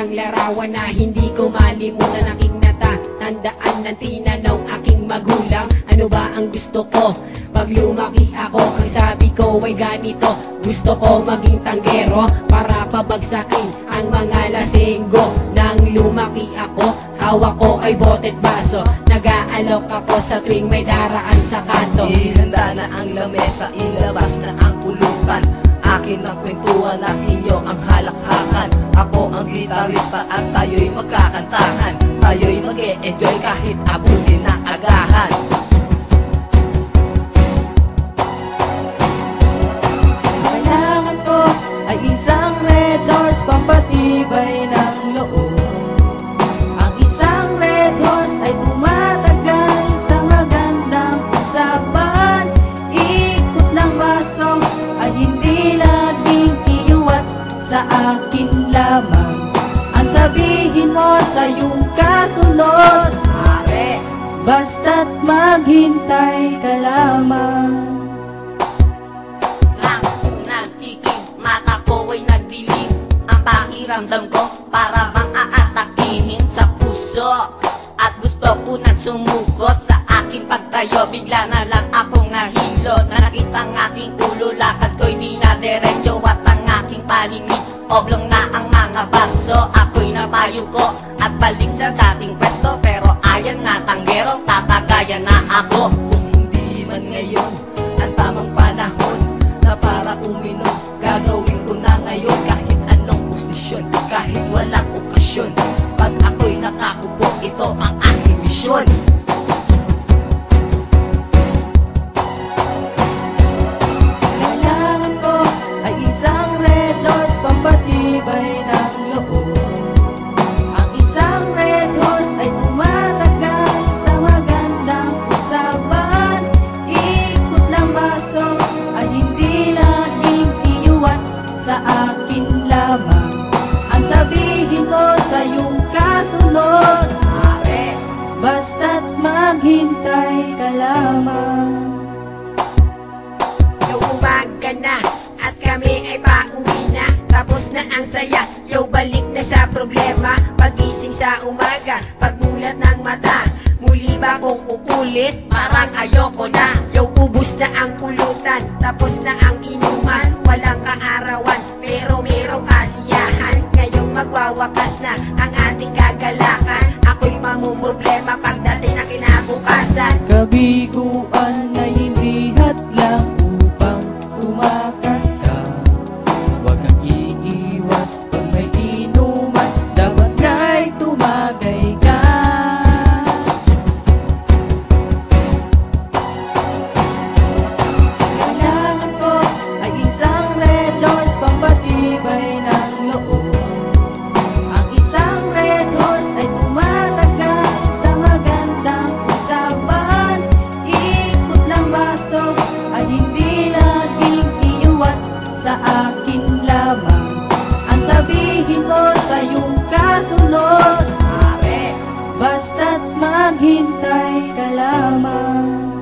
isang larawan na hindi ko malimutan. Aking natatandaan ng tinanong aking magulang, ano ba ang gusto ko pag lumaki ako? Ang sabi ko ay ganito, gusto ko maging tanggero para pabagsakin ang mga lasinggo. Nang lumaki ako, hawak ko ay bote't baso, nag-aalok ako sa tuwing may daraan sa kanto. Ihanda na ang lamesa, ilabas na ang pulutan, akin ang kwentuhan at inyo ang halakhakan. Ako ang gitarista at tayo'y magkakantahan, tayo'y mag-e-enjoy kahit abutin na agahan. Kailangan ko ay isang Red Horse pampatibay ng loob. Ang isang Red Horse ay tumatagal sa magandang usapan. Ikot ng baso ay hindi laging iyuwat sa akin lamang. Ang sabihin mo sa iyong kasunod, Mare, basta't maghintay ka lamang. mata ko ay nagdilim. Ang pakiramdam ko para bang aatakihin sa puso. At gusto ko na sumukot sa aking pagtayo. Bigla na lang akong nahilo, na nakita ang aking ulo. Lakad ko'y di na diretso at ang aking paligid oblong na ang mga baso. Ako'y napayo ko at balik sa dating pwesto, pero ayan na tanggero, tatagayan na ako. Kung hindi man ngayon ang tamang panahon na para uminom, gagawin ko na ngayon kahit anong posisyon, kahit walang okasyon. Pag ako'y nakakupo, ito ang aking misyon. Kailangan ko ay isang Red Horse pampatibay ng loob. Ang isang Red Horse ay tumatagal sa magandang usapan. Ikot ng baso ay hindi laging iyuwat sa akin lamang. Ang sabihin mo sa iyong kasunod, Mare, basta't maghintay ka lamang. Yo, umaga na at kami ay pauwi na. Tapos na ang saya, yo, balik na sa problema. Pagising sa umaga, pagmulat ng mata, muli ba kong ukulit? Parang ayoko na. Yo, ubus na ang pulutan, tapos na ang inuman. Walang kaarawan, pero merong kasiyahan. Ngayong magwawakas na ang ating kagalakan. Ako'y mamumroblema pagdating na kinabukasan. Kabiguan na hindi hadlang upang tumakas ka. Huwag kang iiwas pag may inuman, dapat nga'y tumagay ka. Kailangan ko ay isang Red Horse pampatibay ng loob. Ang isang Red Horse ay tumatagal sa magandang usapan. Ikot ng baso ay hindi laging iyuwat sa akin lamang. Ang sabihin mo sa iyong kasunod, Mare, basta't maghintay ka lamang.